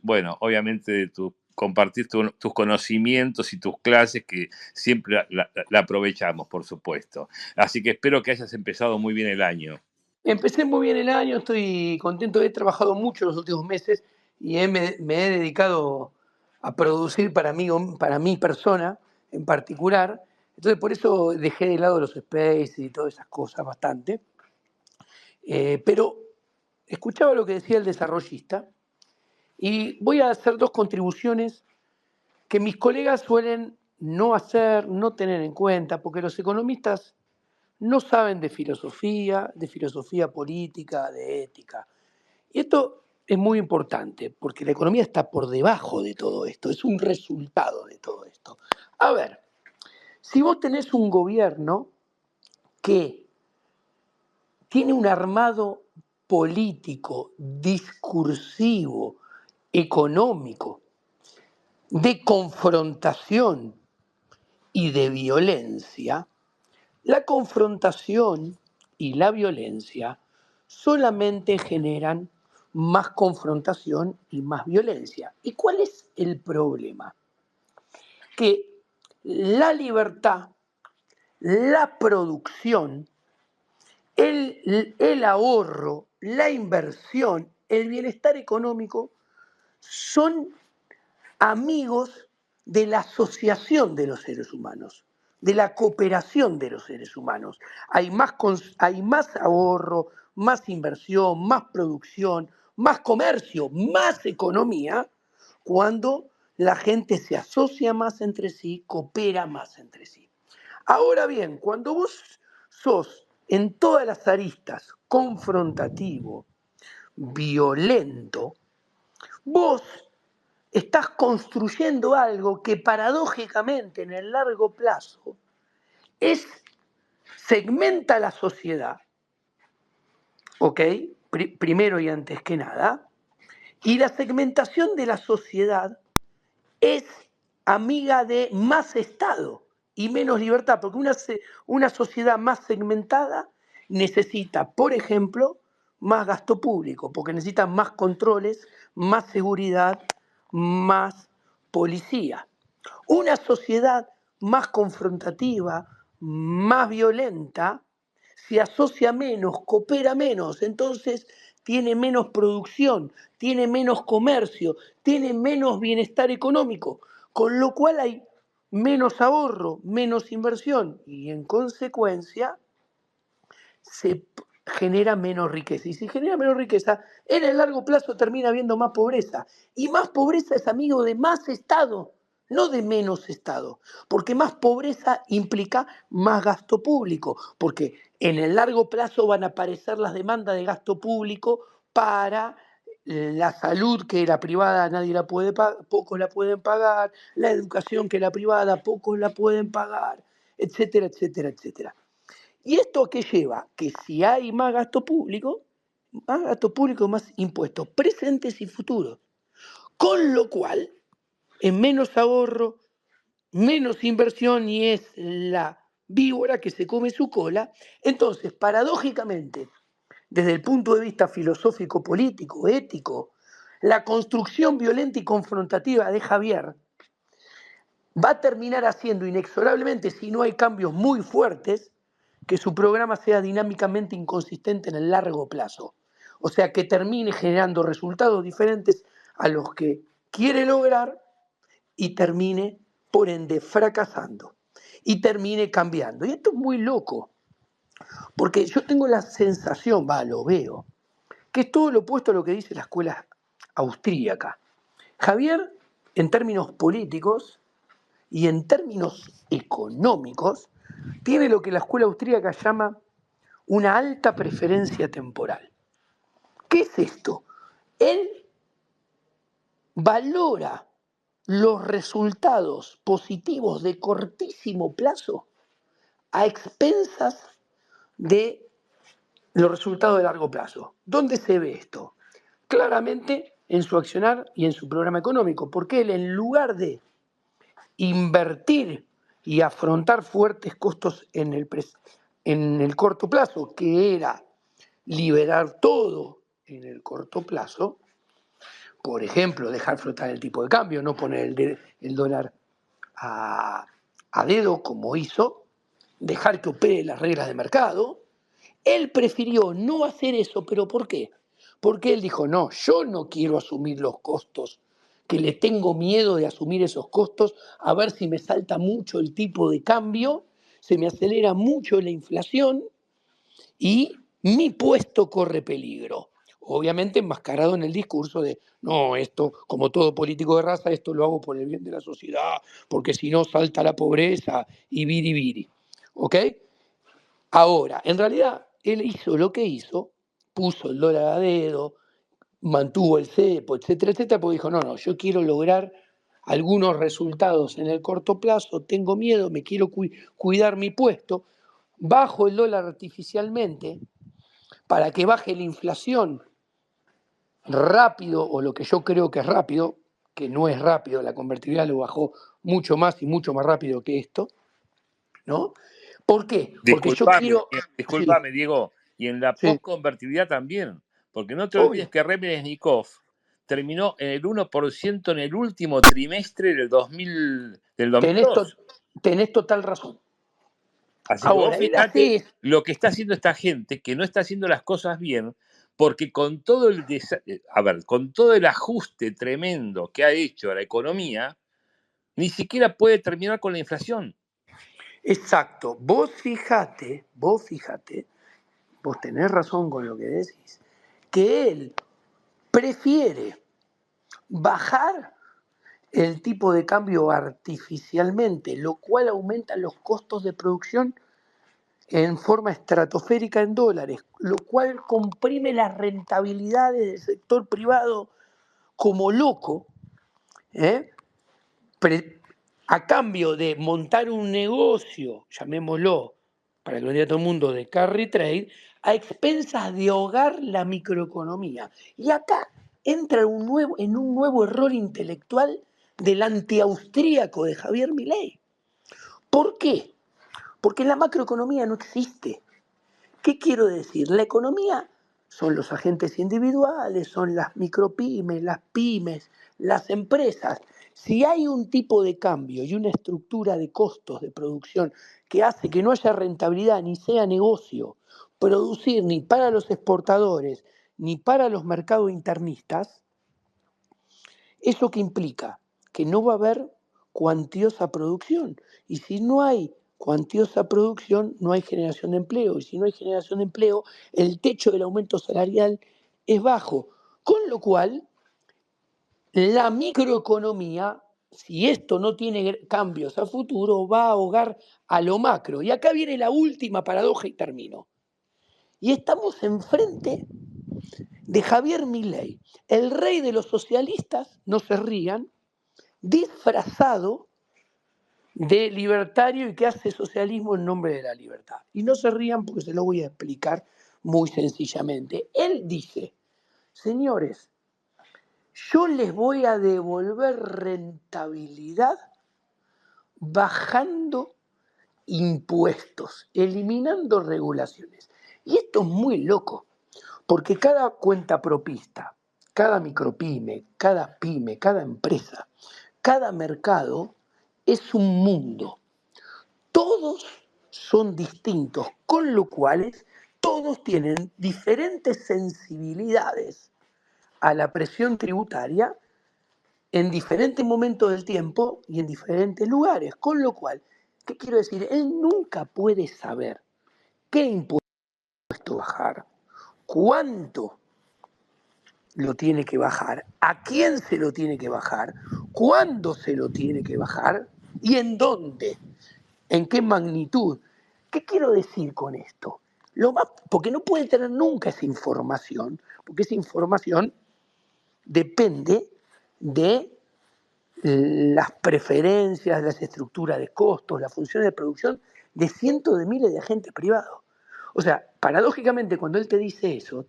bueno, obviamente de compartir tus conocimientos y tus clases que siempre la aprovechamos, por supuesto. Así que espero que hayas empezado muy bien el año. Empecé muy bien el año, estoy contento, he trabajado mucho los últimos meses y me he dedicado a producir para mi persona en particular. Entonces por eso dejé de lado los space y todas esas cosas bastante. Pero escuchaba lo que decía el desarrollista y voy a hacer dos contribuciones que mis colegas suelen no hacer, no tener en cuenta, porque los economistas no saben de filosofía política, de ética. Y esto es muy importante, porque la economía está por debajo de todo esto, es un resultado de todo esto. A ver, si vos tenés un gobierno que tiene un armado político, discursivo, económico, de confrontación y de violencia, la confrontación y la violencia solamente generan más confrontación y más violencia. ¿Y cuál es el problema? Que la libertad, la producción, el ahorro, la inversión, el bienestar económico son amigos de la asociación de los seres humanos, de la cooperación de los seres humanos. Hay más ahorro, más inversión, más producción, más comercio, más economía, cuando la gente se asocia más entre sí, coopera más entre sí. Ahora bien, cuando vos sos en todas las aristas confrontativo, violento, vos estás construyendo algo que paradójicamente en el largo plazo segmenta la sociedad, ¿ok? Primero y antes que nada, y la segmentación de la sociedad es amiga de más Estado y menos libertad, porque una sociedad más segmentada necesita, por ejemplo, más gasto público, porque necesita más controles, más seguridad, más policía. Una sociedad más confrontativa, más violenta, se asocia menos, coopera menos, entonces tiene menos producción, tiene menos comercio, tiene menos bienestar económico, con lo cual hay menos ahorro, menos inversión y en consecuencia se genera menos riqueza. Y si genera menos riqueza, en el largo plazo termina habiendo más pobreza. Y más pobreza es amigo de más Estado, no de menos Estado. Porque más pobreza implica más gasto público. Porque en el largo plazo van a aparecer las demandas de gasto público para la salud, que la privada nadie la puede pagar, pocos la pueden pagar, la educación, que la privada pocos la pueden pagar, etcétera, etcétera, etcétera. ¿Y esto a qué lleva? Que si hay más gasto público, más impuestos presentes y futuros. Con lo cual, en menos ahorro, menos inversión y es la víbora que se come su cola. Entonces, paradójicamente, desde el punto de vista filosófico, político, ético, la construcción violenta y confrontativa de Javier va a terminar haciendo inexorablemente, si no hay cambios muy fuertes, que su programa sea dinámicamente inconsistente en el largo plazo. O sea, que termine generando resultados diferentes a los que quiere lograr y termine, por ende, fracasando. Y termine cambiando. Y esto es muy loco, porque yo tengo la sensación, lo veo, que es todo lo opuesto a lo que dice la escuela austríaca. Javier, en términos políticos y en términos económicos, tiene lo que la escuela austríaca llama una alta preferencia temporal. ¿Qué es esto? Él valora los resultados positivos de cortísimo plazo a expensas de los resultados de largo plazo. ¿Dónde se ve esto? Claramente en su accionar y en su programa económico, porque él, en lugar de invertir y afrontar fuertes costos en el corto plazo, que era liberar todo en el corto plazo, por ejemplo, dejar flotar el tipo de cambio, no poner el dólar a dedo como hizo, dejar que opere las reglas de mercado. Él prefirió no hacer eso, ¿pero por qué? Porque él dijo, no, yo no quiero asumir los costos, que le tengo miedo de asumir esos costos, a ver si me salta mucho el tipo de cambio, se me acelera mucho la inflación y mi puesto corre peligro. Obviamente enmascarado en el discurso de, no, esto, como todo político de raza, esto lo hago por el bien de la sociedad, porque si no salta la pobreza y viri viri. ¿Ok? Ahora, en realidad, él hizo lo que hizo, puso el dólar a dedo, mantuvo el cepo, etcétera, porque dijo, no, no, yo quiero lograr algunos resultados en el corto plazo, tengo miedo, me quiero cuidar mi puesto, bajo el dólar artificialmente para que baje la inflación rápido, o lo que yo creo que es rápido, que no es rápido, la convertibilidad lo bajó mucho más y mucho más rápido que esto, ¿no? ¿Por qué? Porque yo Disculpame, quiero... Sí, disculpame, Diego, y en la sí, postconvertibilidad también, porque no te olvides obvio. que Remesnikov terminó en el 1% en el último trimestre del Tenés, 2002. tenés total razón. Así que vos Ahora, él fíjate hace... lo que está haciendo esta gente que no está haciendo las cosas bien, porque con todo con todo el ajuste tremendo que ha hecho a la economía, ni siquiera puede terminar con la inflación. Exacto. Vos tenés razón con lo que decís, que él prefiere bajar el tipo de cambio artificialmente, lo cual aumenta los costos de producción en forma estratosférica en dólares, lo cual comprime las rentabilidades del sector privado como loco, ¿eh? A cambio de montar un negocio, llamémoslo, para que lo entienda todo el mundo, de carry trade, a expensas de ahogar la microeconomía. Y acá entra en un nuevo error intelectual del antiaustríaco de Javier Milei. ¿Por qué? Porque la macroeconomía no existe. ¿Qué quiero decir? La economía son los agentes individuales, son las micropymes, las pymes, las empresas. Si hay un tipo de cambio y una estructura de costos de producción que hace que no haya rentabilidad ni sea negocio producir ni para los exportadores ni para los mercados internistas, ¿eso qué implica? Que no va a haber cuantiosa producción. Y si no hay cuantiosa producción, no hay generación de empleo. Y si no hay generación de empleo, el techo del aumento salarial es bajo. Con lo cual, la microeconomía, si esto no tiene cambios a futuro, va a ahogar a lo macro. Y acá viene la última paradoja y termino. Y estamos enfrente de Javier Milei, el rey de los socialistas, no se rían, disfrazado de libertario y que hace socialismo en nombre de la libertad. Y no se rían porque se lo voy a explicar muy sencillamente. Él dice, señores, yo les voy a devolver rentabilidad bajando impuestos, eliminando regulaciones. Y esto es muy loco, porque cada cuenta propista, cada micropyme, cada empresa, cada mercado es un mundo. Todos son distintos, con lo cual todos tienen diferentes sensibilidades a la presión tributaria en diferentes momentos del tiempo y en diferentes lugares. Con lo cual, ¿qué quiero decir? Él nunca puede saber qué impuesto bajar, cuánto lo tiene que bajar, a quién se lo tiene que bajar, cuándo se lo tiene que bajar y en dónde, en qué magnitud. ¿Qué quiero decir con esto? Porque no puede tener nunca esa información, porque esa información depende de las preferencias, las estructuras de costos, las funciones de producción de cientos de miles de agentes privados. O sea, paradójicamente cuando él te dice eso,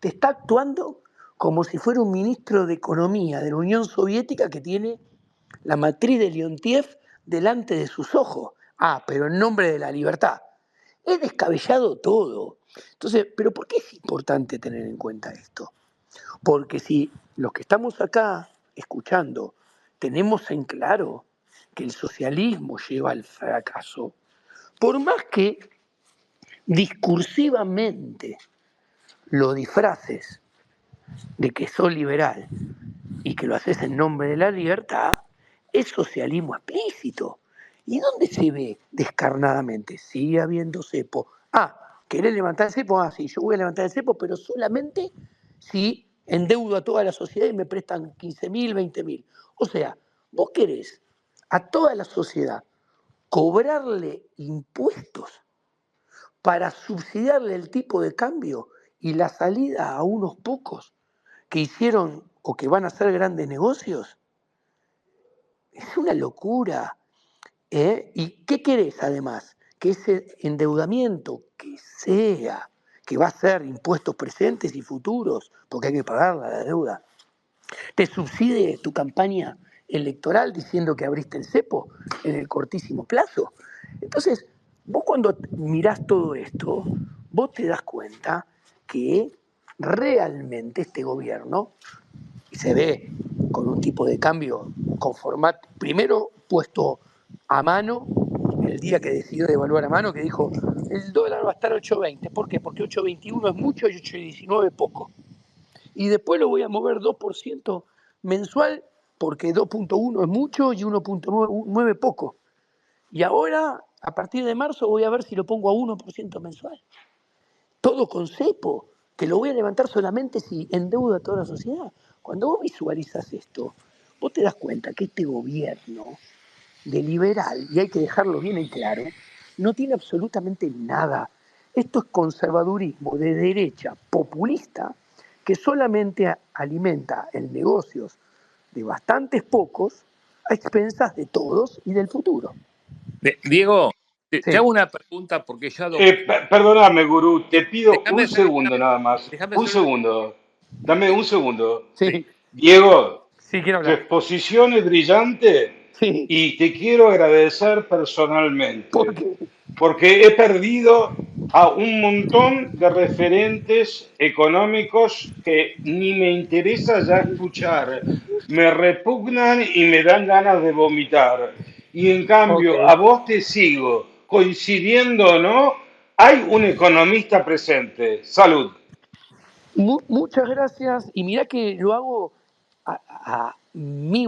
te está actuando como si fuera un ministro de Economía de la Unión Soviética que tiene la matriz de Leontiev delante de sus ojos. Ah, pero en nombre de la libertad. Es descabellado todo. Entonces, ¿pero por qué es importante tener en cuenta esto? Porque si los que estamos acá escuchando tenemos en claro que el socialismo lleva al fracaso, por más que discursivamente lo disfraces de que sos liberal y que lo haces en nombre de la libertad, es socialismo explícito. ¿Y dónde se ve descarnadamente? Sigue habiendo cepo. ¿Querés levantar el cepo? Sí, yo voy a levantar el cepo, pero solamente si endeudo a toda la sociedad y me prestan 15.000, 20.000. O sea, vos querés a toda la sociedad cobrarle impuestos para subsidiarle el tipo de cambio y la salida a unos pocos que hicieron o que van a hacer grandes negocios. Es una locura. ¿Y qué querés además? Que ese endeudamiento que va a ser impuestos presentes y futuros, porque hay que pagar la deuda, te subsidie tu campaña electoral diciendo que abriste el cepo en el cortísimo plazo. Entonces, vos cuando mirás todo esto, vos te das cuenta que realmente este gobierno, y se ve con un tipo de cambio con formato, primero puesto a mano, el día que decidió devaluar a mano, que dijo, el dólar va a estar 8.20. ¿Por qué? Porque 8.21 es mucho y 8.19 es poco. Y después lo voy a mover 2% mensual, porque 2.1 es mucho y 1.9 poco. Y ahora, a partir de marzo, voy a ver si lo pongo a 1% mensual. Todo con cepo, que lo voy a levantar solamente si endeudo a toda la sociedad. Cuando vos visualizas esto, vos te das cuenta que este gobierno de liberal, y hay que dejarlo bien en claro, no tiene absolutamente nada. Esto es conservadurismo de derecha populista que solamente alimenta el negocios de bastantes pocos a expensas de todos y del futuro. Diego, te hago Sí, una pregunta porque yo adopté. Perdóname, gurú, te pido Déjame un hacer, segundo nada más. déjame Un hacer una. segundo. Dame un segundo. Sí, sí, Diego, sí, quiero tu hablar. exposición es brillante Sí, y te quiero agradecer personalmente, porque, porque he perdido a un montón de referentes económicos que ni me interesa ya escuchar. Me repugnan y me dan ganas de vomitar. Y en ok. cambio, a vos te sigo, coincidiendo o no, hay un economista presente. Salud. Muchas gracias. Y mirá que lo hago mi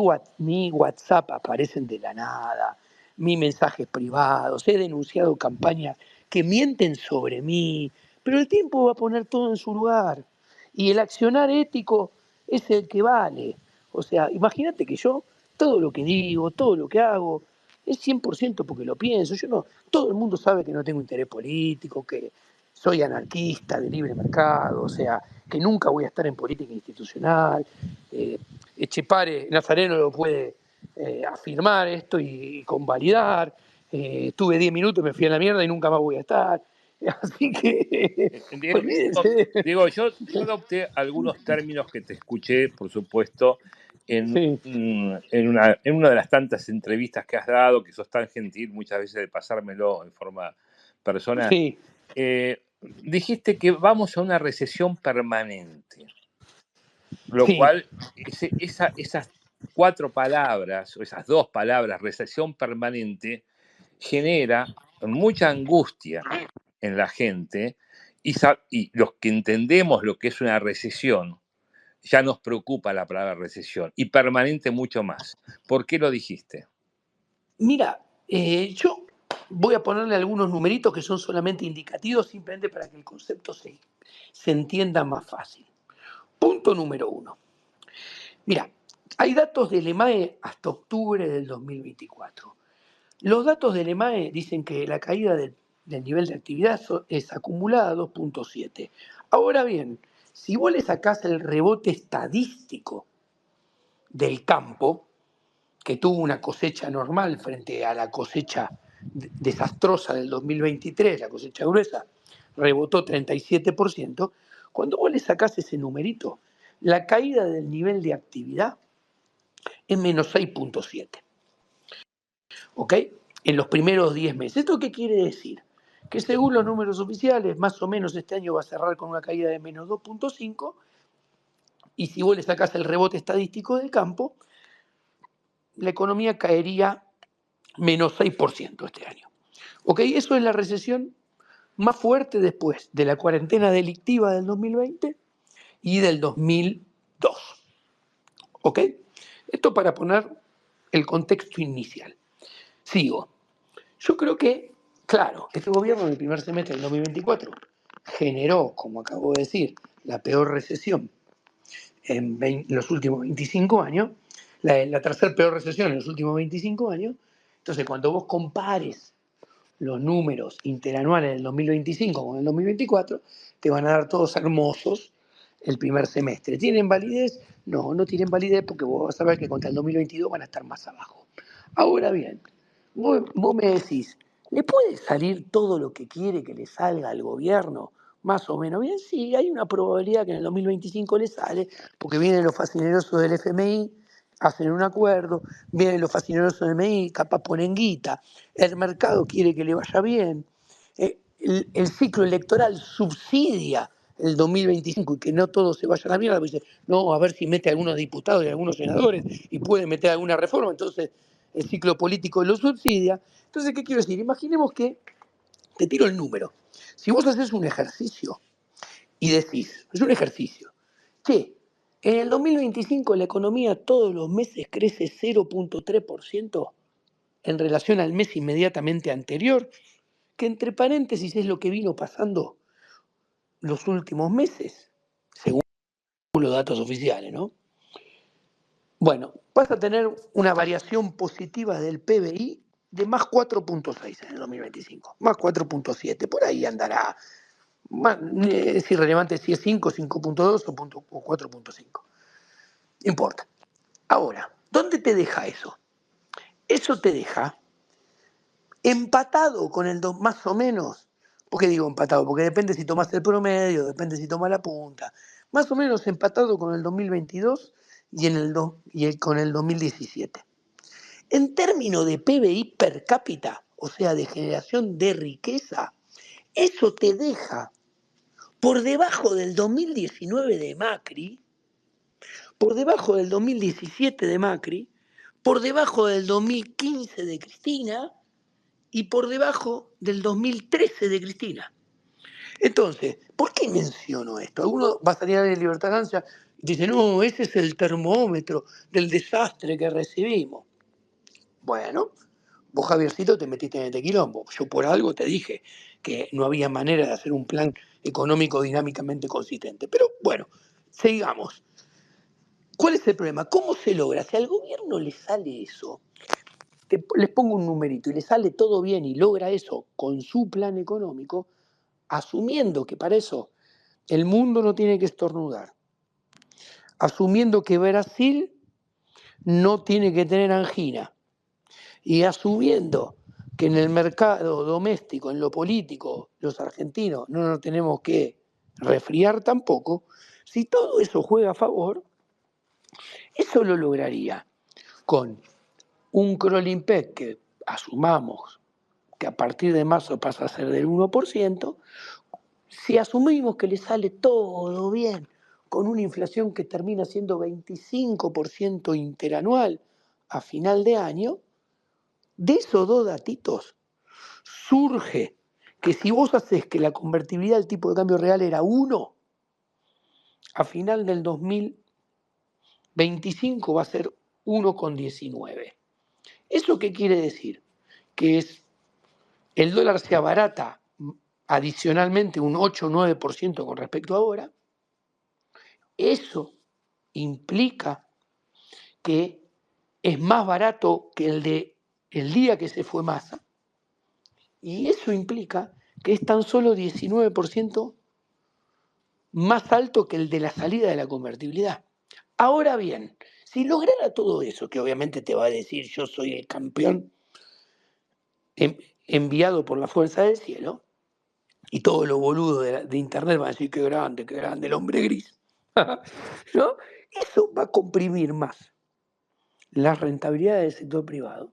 WhatsApp aparecen de la nada, mis mensajes privados, he denunciado campañas que mienten sobre mí, pero el tiempo va a poner todo en su lugar. Y el accionar ético es el que vale. O sea, imagínate que yo, todo lo que digo, todo lo que hago, es 100% porque lo pienso. Yo no, todo el mundo sabe que no tengo interés político, que soy anarquista de libre mercado, o sea, que nunca voy a estar en política institucional. Echepare, Nazareno lo puede afirmar esto y convalidar. Estuve 10 minutos, me fui a la mierda y nunca más voy a estar. Así que, Diego, olvídense. Diego, yo adopté algunos términos que te escuché, por supuesto, Sí, en una de las tantas entrevistas que has dado, que sos tan gentil muchas veces de pasármelo en forma personal. sí, Dijiste que vamos a una recesión permanente, lo sí. cual esas cuatro palabras, o esas dos palabras, recesión permanente, genera mucha angustia en la gente y los que entendemos lo que es una recesión, ya nos preocupa la palabra recesión y permanente mucho más. ¿Por qué lo dijiste? Mira, yo voy a ponerle algunos numeritos que son solamente indicativos, simplemente para que el concepto se entienda más fácil. Punto número 1. Mira, hay datos del EMAE hasta octubre del 2024. Los datos del EMAE dicen que la caída del nivel de actividad es acumulada a 2.7. Ahora bien, si vos le sacás el rebote estadístico del campo, que tuvo una cosecha normal frente a la cosecha desastrosa del 2023, la cosecha gruesa, rebotó 37%, cuando vos le sacás ese numerito, la caída del nivel de actividad es menos 6.7. ¿Ok? En los primeros 10 meses. ¿Esto qué quiere decir? Que según los números oficiales, más o menos este año va a cerrar con una caída de menos 2.5 y si vos le sacás el rebote estadístico del campo, la economía caería menos 6% este año. ¿Ok? Eso es la recesión más fuerte después de la cuarentena delictiva del 2020 y del 2002. ¿Ok? Esto para poner el contexto inicial. Sigo. Yo creo que, claro, este gobierno en el primer semestre del 2024 generó, como acabo de decir, la peor recesión en los últimos 25 años, la tercera peor recesión en los últimos 25 años. Entonces, cuando vos compares los números interanuales del 2025 con el 2024, te van a dar todos hermosos el primer semestre. ¿Tienen validez? No, no tienen validez porque vos vas a ver que contra el 2022 van a estar más abajo. Ahora bien, vos me decís, ¿le puede salir todo lo que quiere que le salga al gobierno? Más o menos bien, sí, hay una probabilidad que en el 2025 le sale, porque vienen los fascinerosos del FMI, hacen un acuerdo, vienen los fascinerosos del FMI, capaz ponen guita, el mercado quiere que le vaya bien, el ciclo electoral subsidia el 2025 y que no todo se vaya a la mierda, pues dice, no, a ver si mete a algunos diputados y a algunos senadores y puede meter alguna reforma, entonces el ciclo político lo subsidia. Entonces, ¿qué quiero decir? Imaginemos que, te tiro el número, si vos haces un ejercicio y decís, es un ejercicio, che, en el 2025 la economía todos los meses crece 0.3% en relación al mes inmediatamente anterior, que entre paréntesis es lo que vino pasando los últimos meses, según los datos oficiales, ¿no? Bueno, vas a tener una variación positiva del PBI de más 4.6 en el 2025, más 4.7, por ahí andará. Es irrelevante si es 5, 5.2 o 4.5. No importa. Ahora, ¿dónde te deja eso? Eso te deja empatado con el 2, más o menos. ¿Por qué digo empatado? Porque depende si tomas el promedio, depende si tomas la punta. Más o menos empatado con el 2022 con el 2017. En términos de PBI per cápita, o sea, de generación de riqueza, eso te deja por debajo del 2019 de Macri, por debajo del 2017 de Macri, por debajo del 2015 de Cristina y por debajo del 2013 de Cristina. Entonces, ¿por qué menciono esto? Alguno va a salir de Libertad Avanza y dice, no, ese es el termómetro del desastre que recibimos. Bueno, vos, Javiercito, te metiste en este quilombo. Yo por algo te dije que no había manera de hacer un plan económico dinámicamente consistente. Pero bueno, sigamos. ¿Cuál es el problema? ¿Cómo se logra? Si al gobierno le sale eso, les pongo un numerito y le sale todo bien y logra eso con su plan económico, asumiendo que para eso el mundo no tiene que estornudar, asumiendo que Brasil no tiene que tener angina y asumiendo que en el mercado doméstico, en lo político, los argentinos no nos tenemos que resfriar tampoco, si todo eso juega a favor, eso lo lograría con un Kroll-Impec que asumamos que a partir de marzo pasa a ser del 1%, si asumimos que le sale todo bien, con una inflación que termina siendo 25% interanual a final de año, de esos dos datitos surge que si vos haces que la convertibilidad del tipo de cambio real era 1, a final del 2025 va a ser 1,19. ¿Eso qué quiere decir? Que el dólar se abarata adicionalmente un 8 o 9% con respecto a ahora. Eso implica que es más barato que el de el día que se fue Massa, y eso implica que es tan solo 19% más alto que el de la salida de la convertibilidad. Ahora bien, si lograra todo eso, que obviamente te va a decir yo soy el campeón enviado por la fuerza del cielo, y todos los boludos de internet van a decir qué grande el hombre gris, ¿no? Eso va a comprimir más las rentabilidades del sector privado,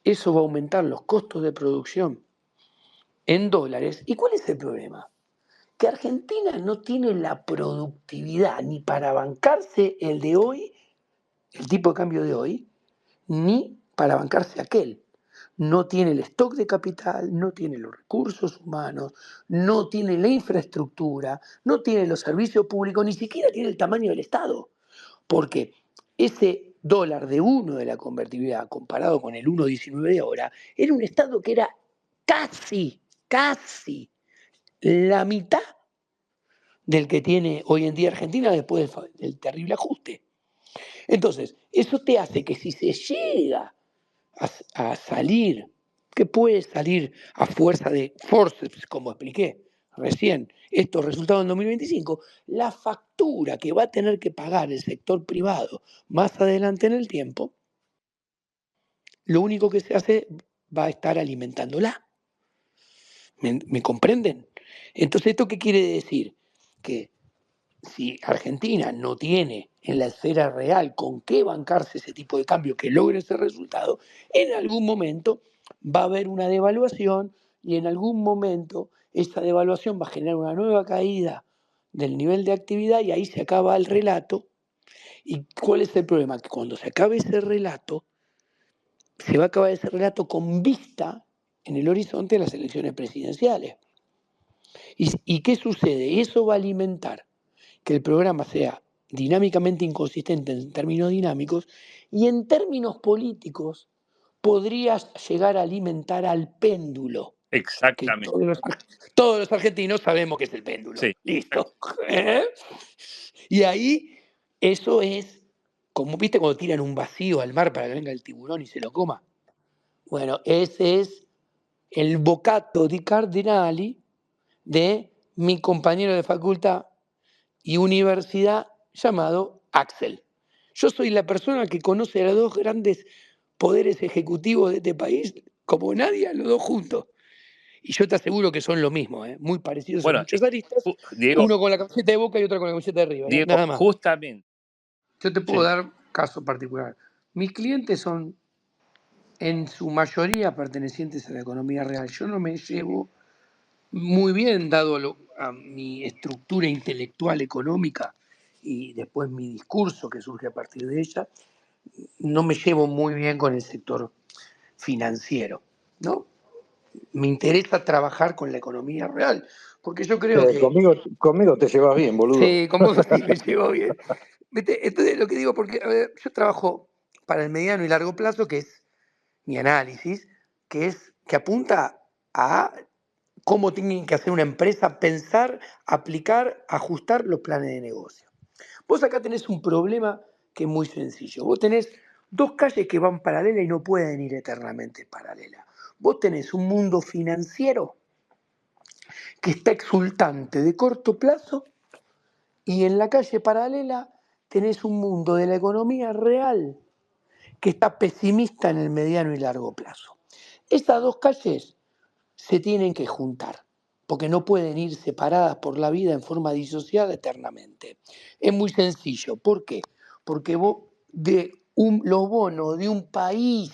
eso va a aumentar los costos de producción en dólares. ¿Y cuál es el problema? que Argentina no tiene la productividad ni para bancarse el de hoy, el tipo de cambio de hoy, ni para bancarse aquel. No tiene el stock de capital, no tiene los recursos humanos, no tiene la infraestructura, no tiene los servicios públicos, ni siquiera tiene el tamaño del Estado. Porque ese dólar de 1 de la convertibilidad comparado con el 1,19 de ahora, era un Estado que era casi la mitad del que tiene hoy en día Argentina después del terrible ajuste. Entonces, eso te hace que si se llega a salir, que puede salir a fuerza de forceps, como expliqué recién, estos resultados en 2025, la factura que va a tener que pagar el sector privado más adelante en el tiempo, lo único que se hace va a estar alimentándola. ¿Me comprenden? Entonces, ¿esto qué quiere decir? Que si Argentina no tiene en la esfera real con qué bancarse ese tipo de cambio que logre ese resultado, en algún momento va a haber una devaluación y en algún momento esa devaluación va a generar una nueva caída del nivel de actividad y ahí se acaba el relato. ¿Y cuál es el problema? Que cuando se acabe ese relato, se va a acabar ese relato con vista en el horizonte de las elecciones presidenciales. ¿Y qué sucede? Eso va a alimentar que el programa sea dinámicamente inconsistente en términos dinámicos y en términos políticos podrías llegar a alimentar al péndulo, que Exactamente. todos los argentinos sabemos que es el péndulo. Sí. ¿Listo? ¿Eh? Y ahí eso es, como viste cuando tiran un vacío al mar para que venga el tiburón y se lo coma. Bueno, ese es el bocato di Cardinali de mi compañero de facultad y universidad llamado Axel. Yo soy la persona que conoce a los dos grandes poderes ejecutivos de este país como nadie, a los dos juntos. Y yo te aseguro que son lo mismo, muy parecidos en Bueno, muchas aristas, Diego, uno con la camiseta de Boca y otro con la camiseta de River, nada más. justamente. Yo te puedo Sí. dar caso particular. Mis clientes son en su mayoría pertenecientes a la economía real. Yo no me llevo muy bien, dado a mi estructura intelectual económica y después mi discurso que surge a partir de ella, no me llevo muy bien con el sector financiero, ¿no? Me interesa trabajar con la economía real, porque yo creo que... Conmigo te llevas bien, boludo. Sí, con vos sí me llevo bien. ¿Viste? Entonces, lo que digo, porque a ver, yo trabajo para el mediano y largo plazo, que es mi análisis, que apunta a cómo tienen que hacer una empresa, pensar, aplicar, ajustar los planes de negocio. Vos acá tenés un problema que es muy sencillo. Vos tenés dos calles que van paralelas y no pueden ir eternamente paralelas. Vos tenés un mundo financiero que está exultante de corto plazo y en la calle paralela tenés un mundo de la economía real que está pesimista en el mediano y largo plazo. Estas dos calles se tienen que juntar, porque no pueden ir separadas por la vida en forma disociada eternamente. Es muy sencillo. ¿Por qué? Porque los bonos de un país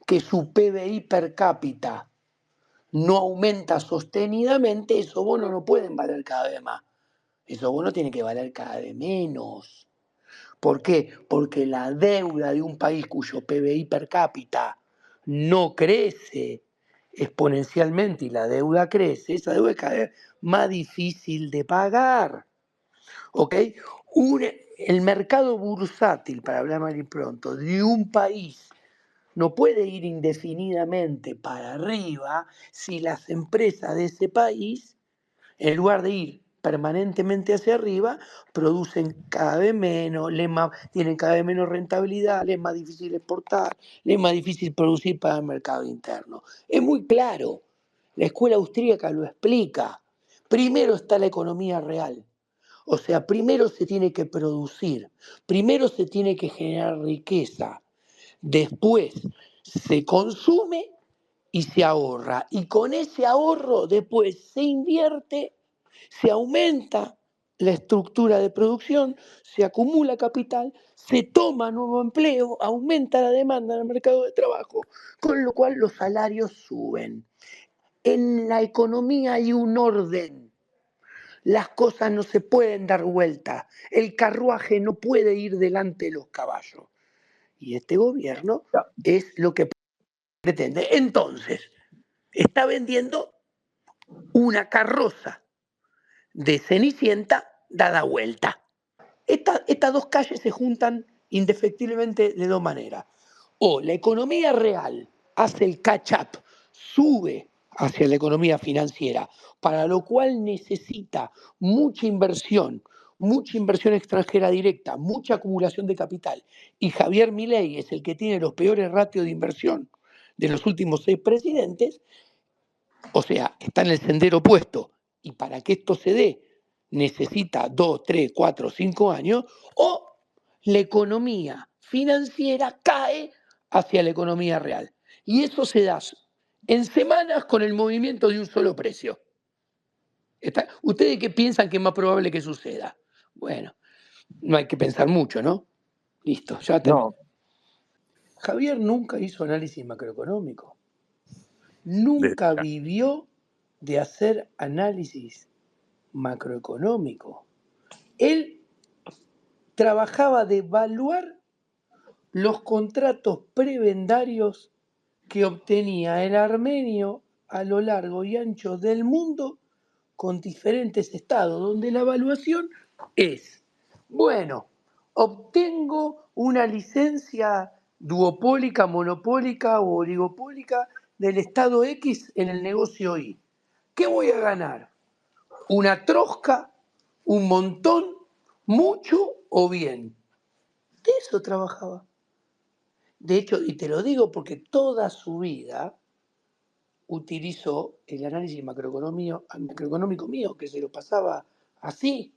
que su PBI per cápita no aumenta sostenidamente, esos bonos no pueden valer cada vez más. Esos bonos tienen que valer cada vez menos. ¿Por qué? Porque la deuda de un país cuyo PBI per cápita no crece exponencialmente y la deuda crece, esa deuda es cada vez más difícil de pagar. ¿Ok? El mercado bursátil, para hablar mal y pronto, de un país no puede ir indefinidamente para arriba si las empresas de ese país, en lugar de ir permanentemente hacia arriba, producen cada vez menos, tienen cada vez menos rentabilidad, les es más difícil exportar, les es más difícil producir para el mercado interno. Es muy claro, la escuela austríaca lo explica. Primero está la economía real, o sea, primero se tiene que producir, primero se tiene que generar riqueza, después se consume y se ahorra, y con ese ahorro después se invierte, se aumenta la estructura de producción, se acumula capital, se toma nuevo empleo, aumenta la demanda en el mercado de trabajo, con lo cual los salarios suben. En la economía hay un orden, Las cosas no se pueden dar vuelta. El carruaje no puede ir delante de los caballos. Y este gobierno es lo que pretende. Entonces, está vendiendo una carroza de Cenicienta dada vuelta. Estas dos calles se juntan indefectiblemente de dos maneras. O la economía real hace el catch-up, sube hacia la economía financiera, para lo cual necesita mucha inversión extranjera directa, mucha acumulación de capital. Y Javier Milei es el que tiene los peores ratios de inversión de los últimos 6 presidentes, o sea, está en el sendero opuesto. Y para que esto se dé, necesita 2, 3, 4, 5 años, o la economía financiera cae hacia la economía real. Y eso se da en semanas con el movimiento de un solo precio. ¿Ustedes qué piensan que es más probable que suceda? Bueno, no hay que pensar mucho, ¿no? Listo, ya terminé. No, Javier nunca hizo análisis macroeconómico. Nunca Desde- vivió de hacer análisis macroeconómico. Él trabajaba de evaluar los contratos prebendarios que obtenía el armenio a lo largo y ancho del mundo con diferentes estados, donde la evaluación es, bueno, obtengo una licencia duopólica, monopólica o oligopólica del estado X en el negocio Y. ¿Qué voy a ganar? ¿Una trosca? ¿Un montón? ¿Mucho o bien? De eso trabajaba. De hecho, y te lo digo porque toda su vida utilizó el análisis macroeconómico mío, que se lo pasaba así.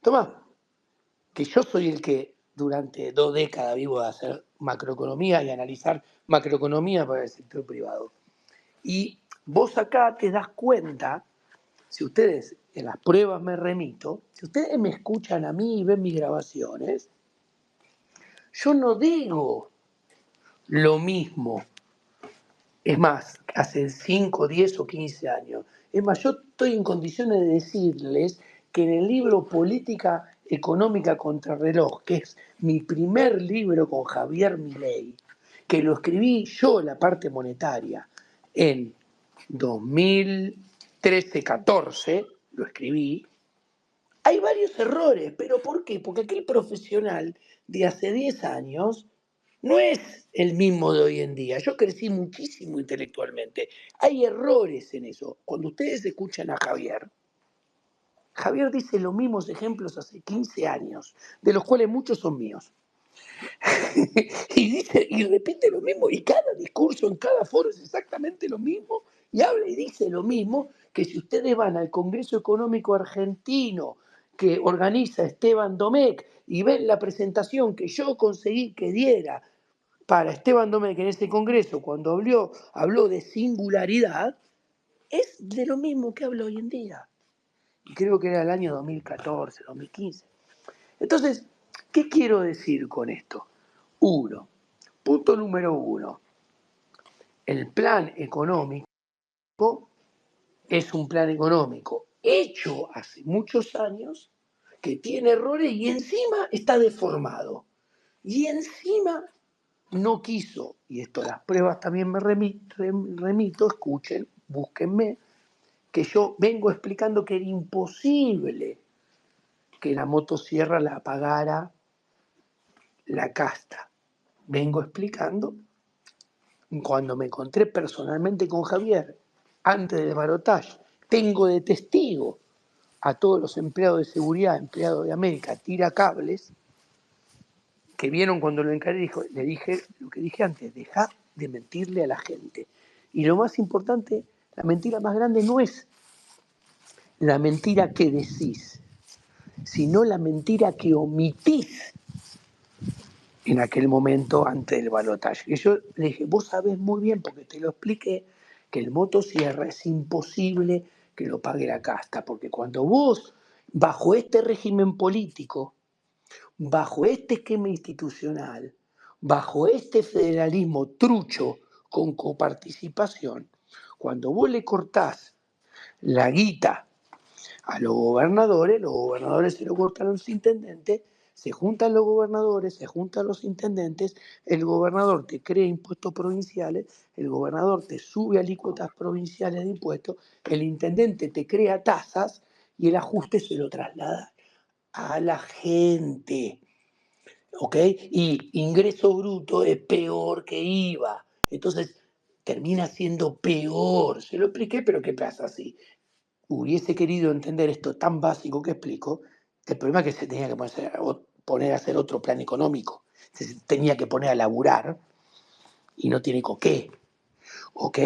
Tomá, que yo soy el que durante 2 décadas vivo de hacer macroeconomía y analizar macroeconomía para el sector privado. Y vos acá te das cuenta, si ustedes en las pruebas me remito, si ustedes me escuchan a mí y ven mis grabaciones, yo no digo lo mismo. Es más, hace 5, 10 o 15 años. Es más, yo estoy en condiciones de decirles que en el libro Política Económica Contrarreloj, que es mi primer libro con Javier Milei, que lo escribí yo, la parte monetaria, en 2013-14, lo escribí, hay varios errores. ¿Pero por qué? Porque aquel profesional de hace 10 años no es el mismo de hoy en día. Yo crecí muchísimo intelectualmente. Hay errores en eso. Cuando ustedes escuchan a Javier, Javier dice los mismos ejemplos hace 15 años, de los cuales muchos son míos. y repite lo mismo, y cada discurso en cada foro es exactamente lo mismo, y habla y dice lo mismo, que si ustedes van al Congreso Económico Argentino que organiza Esteban Domecq y ven la presentación que yo conseguí que diera para Esteban Domecq en ese congreso, cuando habló de singularidad, es de lo mismo que habla hoy en día. Y creo que era el año 2014, 2015. Entonces, ¿qué quiero decir con esto? Punto número 1. El plan económico es un plan económico hecho hace muchos años, que tiene errores y encima está deformado. Y encima no quiso, y esto las pruebas también me remito, escuchen, búsquenme, que yo vengo explicando que era imposible que la motosierra la pagara la casta. Vengo explicando, cuando me encontré personalmente con Javier, antes del balotaje, tengo de testigo a todos los empleados de seguridad, empleados de América, tiracables, que vieron cuando lo encaré, le dije lo que dije antes, dejá de mentirle a la gente. Y lo más importante, la mentira más grande no es la mentira que decís, sino la mentira que omitís en aquel momento antes del balotaje. Y yo le dije, vos sabés muy bien, porque te lo expliqué, que el motosierra es imposible que lo pague la casta, porque cuando vos, bajo este régimen político, bajo este esquema institucional, bajo este federalismo trucho con coparticipación, cuando vos le cortás la guita a los gobernadores se lo cortan a los intendentes, se juntan los gobernadores, se juntan los intendentes, el gobernador te crea impuestos provinciales, el gobernador te sube alícuotas provinciales de impuestos, el intendente te crea tasas y el ajuste se lo traslada a la gente. ¿Ok? Y ingreso bruto es peor que IVA. Entonces termina siendo peor. Se lo expliqué, pero ¿qué pasa? Si hubiese querido entender esto tan básico que explico, el problema es que se tenía que poner a hacer otro plan económico. Se tenía que poner a laburar y no tiene con qué. ¿Ok?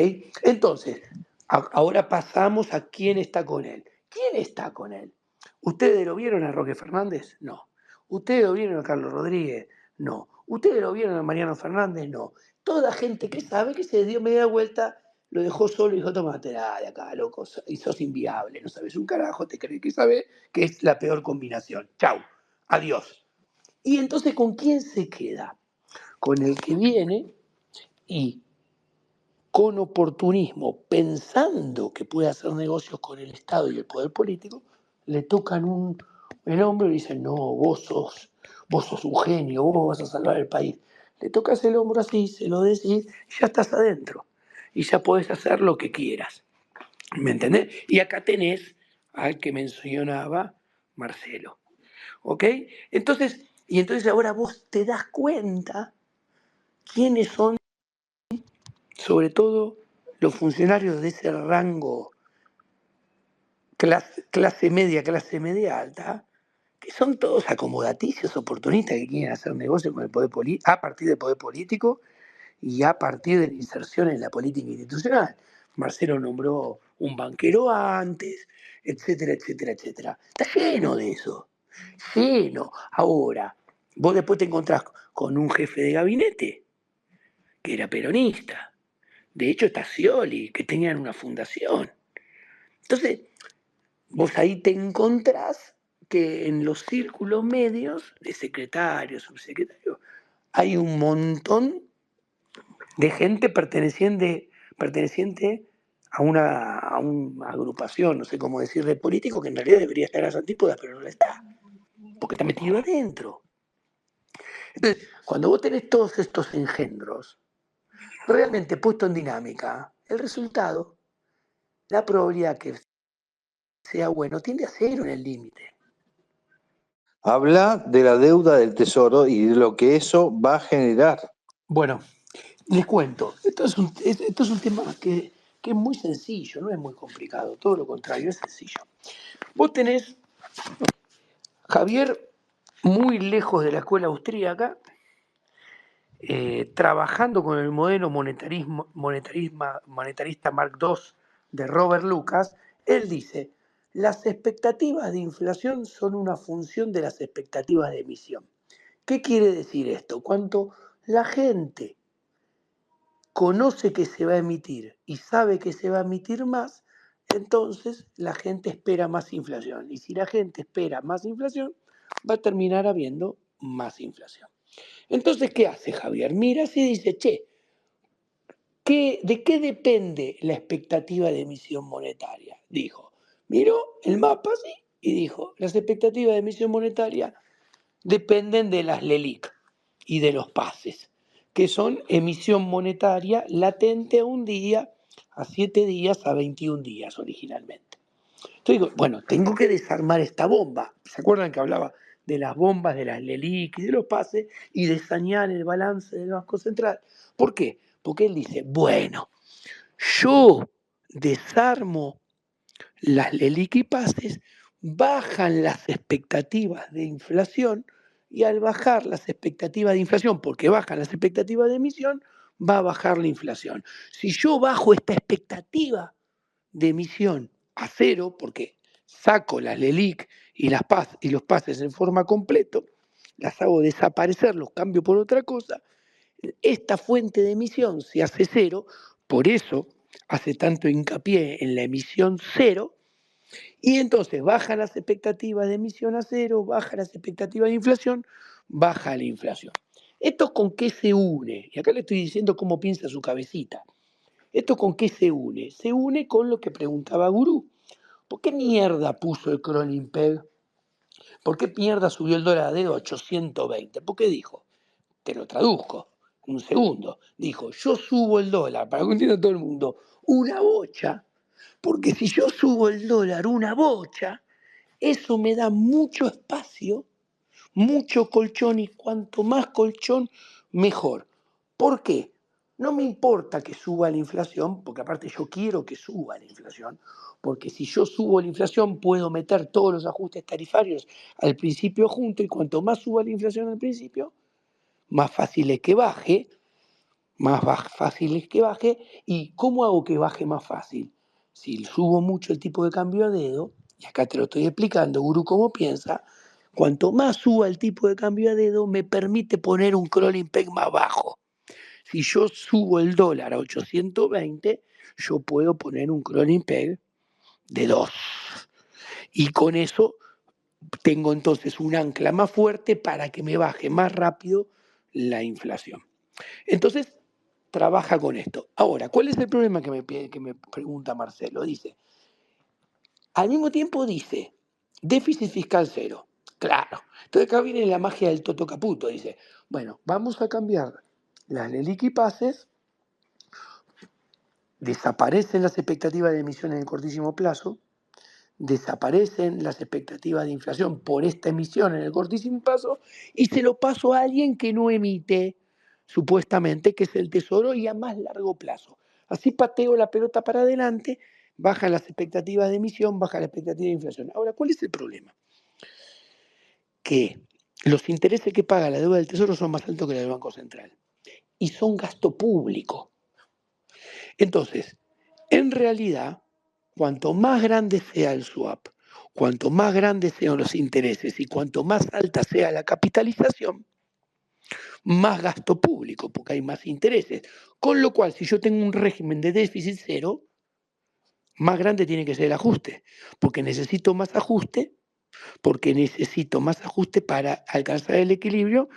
Entonces, ahora pasamos a quién está con él. ¿Quién está con él? ¿Ustedes lo vieron a Roque Fernández? No. ¿Ustedes lo vieron a Carlos Rodríguez? No. ¿Ustedes lo vieron a Mariano Fernández? No. Toda gente que sabe que se dio media vuelta, lo dejó solo y dijo, tómate de acá, loco, y sos inviable, no sabes un carajo, te crees que sabes que es la peor combinación. Chau, adiós. Y entonces, ¿con quién se queda? Con el que viene y con oportunismo, pensando que puede hacer negocios con el Estado y el poder político, le tocan el hombro y dicen, no, vos sos un genio, vos vas a salvar el país. Le tocas el hombro así, se lo decís y ya estás adentro. Y ya podés hacer lo que quieras. ¿Me entendés? Y acá tenés al que mencionaba Marcelo. ¿Ok? Entonces ahora vos te das cuenta quiénes son, sobre todo, los funcionarios de ese rango clase media alta, que son todos acomodaticios, oportunistas que quieren hacer negocio con el poder político, a partir del poder político y a partir de la inserción en la política institucional. Marcelo nombró un banquero antes, etcétera, etcétera, etcétera. Está lleno de eso, lleno. Ahora, vos después te encontrás con un jefe de gabinete que era peronista. De hecho, está Scioli, que tenían una fundación. Entonces, vos ahí te encontrás que en los círculos medios de secretarios, subsecretarios, hay un montón de gente perteneciente a una agrupación, no sé cómo decir, de políticos que en realidad debería estar a las antípodas, pero no la está, porque está metido adentro. Entonces, cuando vos tenés todos estos engendros, realmente puesto en dinámica, el resultado, la probabilidad que sea bueno, tiende a cero en el límite. Habla de la deuda del Tesoro y de lo que eso va a generar. Bueno, les cuento, esto es un tema que es muy sencillo, no es muy complicado, todo lo contrario, es sencillo. Vos tenés Javier muy lejos de la escuela austríaca, trabajando con el modelo monetarista Mark II de Robert Lucas. Él dice, las expectativas de inflación son una función de las expectativas de emisión. ¿Qué quiere decir esto? Cuanto la gente conoce que se va a emitir y sabe que se va a emitir más, entonces la gente espera más inflación. Y si la gente espera más inflación, va a terminar habiendo más inflación. Entonces, ¿qué hace Javier? Mira y dice, che, ¿de qué depende la expectativa de emisión monetaria? Dijo, miró el mapa así y dijo, las expectativas de emisión monetaria dependen de las LELIC y de los pases, que son emisión monetaria latente a un día, a 7 días, a 21 días originalmente. Entonces digo, bueno, tengo que desarmar esta bomba. ¿Se acuerdan que hablaba de las bombas, de las LELIC y de los pases y de sanear el balance del Banco Central? ¿Por qué? Porque él dice, bueno, yo desarmo las LELIC y pases, bajan las expectativas de inflación y al bajar las expectativas de inflación, porque bajan las expectativas de emisión, va a bajar la inflación. Si yo bajo esta expectativa de emisión a cero, porque saco las LELIC y los pases en forma completa, las hago desaparecer, los cambio por otra cosa, esta fuente de emisión se hace cero, por eso hace tanto hincapié en la emisión cero, y entonces bajan las expectativas de emisión a cero, bajan las expectativas de inflación, baja la inflación. ¿Esto con qué se une? Y acá le estoy diciendo cómo piensa su cabecita. ¿Esto con qué se une? Se une con lo que preguntaba Gurú. ¿Por qué mierda puso el crawling peg? ¿Por qué mierda subió el dólar a dedo a 820? ¿Por qué dijo? Te lo traduzco en un segundo. Dijo, yo subo el dólar, para que entienda todo el mundo, una bocha, porque si yo subo el dólar una bocha, eso me da mucho espacio, mucho colchón, y cuanto más colchón, mejor. ¿Por qué? No me importa que suba la inflación, porque aparte yo quiero que suba la inflación, porque si yo subo la inflación puedo meter todos los ajustes tarifarios al principio junto, y cuanto más suba la inflación al principio, más fácil es que baje, fácil es que baje. ¿Y cómo hago que baje más fácil? Si subo mucho el tipo de cambio a dedo, y acá te lo estoy explicando, gurú, cómo piensa, cuanto más suba el tipo de cambio a dedo, me permite poner un crawling peg más bajo. Si yo subo el dólar a 820, yo puedo poner un crawling peg de 2. Y con eso tengo entonces un ancla más fuerte para que me baje más rápido la inflación. Entonces, trabaja con esto. Ahora, ¿cuál es el problema que me pregunta Marcelo? Dice, al mismo tiempo dice, déficit fiscal cero. Claro. Entonces acá viene la magia del Toto Caputo. Dice, bueno, vamos a cambiar las LELIQ y pases, desaparecen las expectativas de emisión en el cortísimo plazo, desaparecen las expectativas de inflación por esta emisión en el cortísimo plazo, y se lo paso a alguien que no emite, supuestamente, que es el Tesoro, y a más largo plazo. Así pateo la pelota para adelante, bajan las expectativas de emisión, baja la expectativa de inflación. Ahora, ¿cuál es el problema? Que los intereses que paga la deuda del Tesoro son más altos que la del Banco Central, y son gasto público. Entonces, en realidad, cuanto más grande sea el swap, cuanto más grandes sean los intereses y cuanto más alta sea la capitalización, más gasto público, porque hay más intereses. Con lo cual, si yo tengo un régimen de déficit cero, más grande tiene que ser el ajuste, porque necesito más ajuste, para alcanzar el equilibrio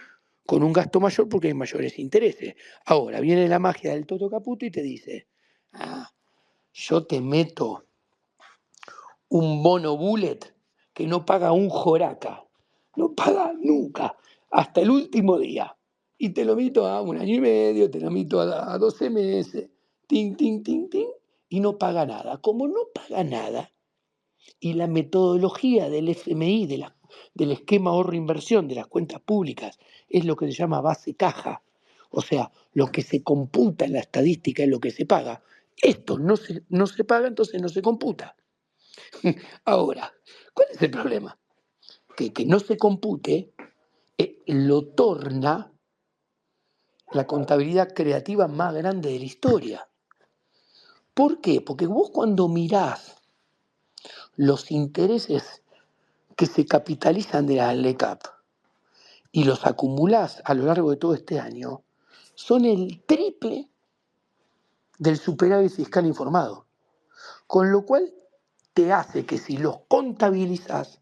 con un gasto mayor, porque hay mayores intereses. Ahora, viene la magia del Toto Caputo y te dice, yo te meto un bono bullet que no paga un joraca, no paga nunca, hasta el último día. Y te lo meto a 1 año y medio, te lo meto a 12 meses, tin, tin, tin, tin, y no paga nada. Como no paga nada, y la metodología del FMI, del esquema ahorro-inversión, de las cuentas públicas, es lo que se llama base caja, o sea, lo que se computa en la estadística es lo que se paga. Esto no se paga, entonces no se computa. Ahora, ¿cuál es el problema? Que no se compute lo torna la contabilidad creativa más grande de la historia. ¿Por qué? Porque vos cuando mirás los intereses que se capitalizan de la LECAP y los acumulás a lo largo de todo este año, son el triple del superávit fiscal informado. Con lo cual te hace que si los contabilizás,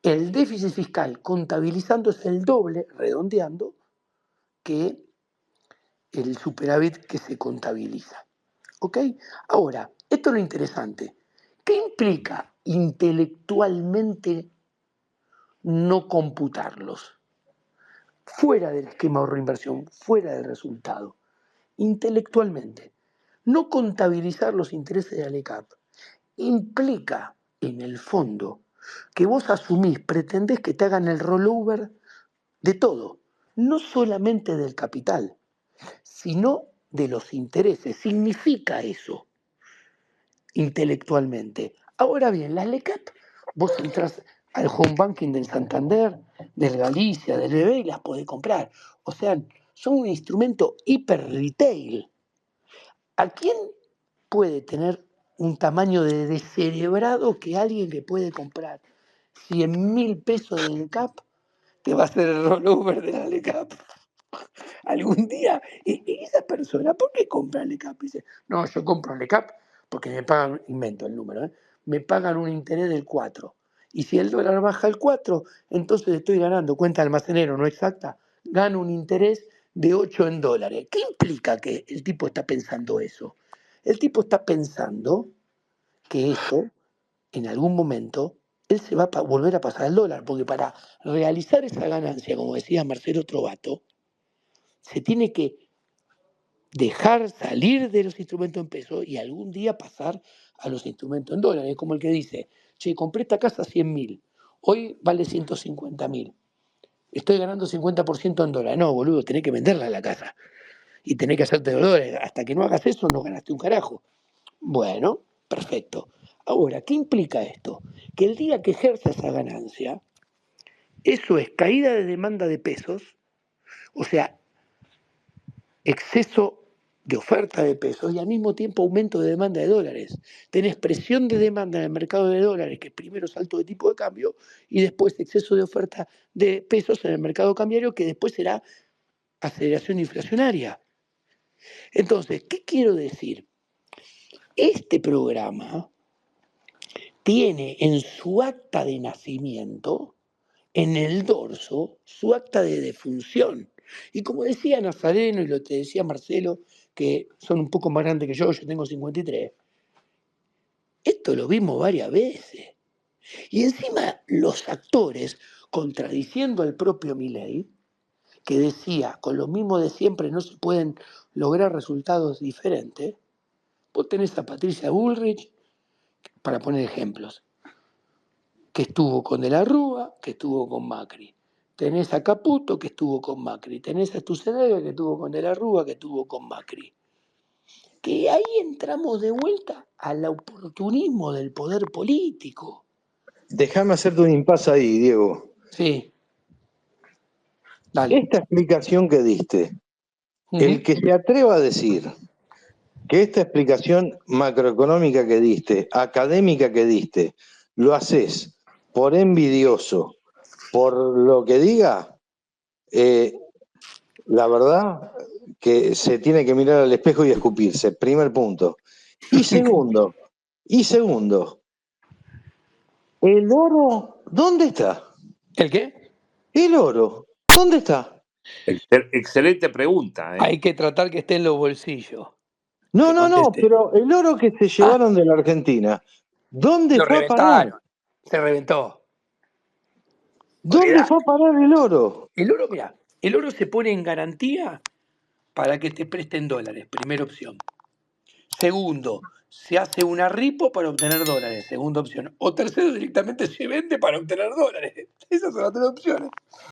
el déficit fiscal contabilizando es el doble, redondeando, que el superávit que se contabiliza. ¿Ok? Ahora, esto es lo interesante. ¿Qué implica intelectualmente no computarlos? Fuera del esquema ahorro-inversión, fuera del resultado. Intelectualmente, no contabilizar los intereses de ALECAP implica, en el fondo, que vos asumís, pretendés que te hagan el rollover de todo, no solamente del capital, sino de los intereses. Significa eso intelectualmente. Ahora bien, las LECAP, vos entras al home banking del Santander, del Galicia, del BBVA y las podés comprar. O sea, son un instrumento hiper retail. ¿A quién puede tener un tamaño de descerebrado que alguien que puede comprar 100.000 pesos de LECAP te va a hacer el rollover de la LECAP? Algún día, y esa persona, ¿por qué compra LECAP? Dice, no, yo compro LECAP porque me pagan, invento el número, me pagan un interés del 4. Y si el dólar baja al 4, entonces estoy ganando, cuenta almacenero no exacta, gano un interés de 8 en dólares. ¿Qué implica que el tipo está pensando eso? El tipo está pensando que eso en algún momento, él se va a volver a pasar al dólar, porque para realizar esa ganancia, como decía Marcelo Trovato, se tiene que dejar salir de los instrumentos en pesos y algún día pasar a los instrumentos en dólares. Es como el que dice, che, compré esta casa a 100.000, hoy vale 150.000, estoy ganando 50% en dólares. No, boludo, tenés que venderla la casa y tenés que hacerte dólares. Hasta que no hagas eso no ganaste un carajo. Bueno, perfecto. Ahora, ¿qué implica esto? Que el día que ejerza esa ganancia, eso es caída de demanda de pesos, o sea, exceso de oferta de pesos y al mismo tiempo aumento de demanda de dólares. Tenés presión de demanda en el mercado de dólares, que primero salto de tipo de cambio, y después exceso de oferta de pesos en el mercado cambiario, que después será aceleración inflacionaria. Entonces, ¿qué quiero decir? Este programa tiene en su acta de nacimiento, en el dorso, su acta de defunción. Y como decía Nazareno, y lo que decía Marcelo, que son un poco más grandes que yo tengo 53, esto lo vimos varias veces. Y encima los actores, contradiciendo al propio Milei, que decía, con lo mismo de siempre no se pueden lograr resultados diferentes, vos tenés a Patricia Bullrich, para poner ejemplos, que estuvo con De la Rúa, que estuvo con Macri. Tenés a Caputo, que estuvo con Macri. Tenés a Stuzenegger, que estuvo con De la Rúa, que estuvo con Macri. Que ahí entramos de vuelta al oportunismo del poder político. Déjame hacerte un impasse ahí, Diego. Sí. Dale. Esta explicación que diste, el que se atreva a decir que esta explicación macroeconómica que diste, académica que diste, lo haces por envidioso, por lo que diga, la verdad que se tiene que mirar al espejo y escupirse, primer punto. Y segundo, ¿el oro dónde está? ¿El qué? ¿El oro dónde está? Excelente pregunta, ¿eh? Hay que tratar que esté en los bolsillos. No, Que no, no, conteste. pero el oro que se llevaron de la Argentina, ¿dónde Lo fue a parar? reventaron. Se reventó. ¿Dónde Olvidate. fue a parar el oro? El oro, mira, el oro se pone en garantía para que te presten dólares, primera opción. Segundo, se hace una ripo para obtener dólares, segunda opción. O tercero, directamente se vende para obtener dólares. Esas son las tres opciones.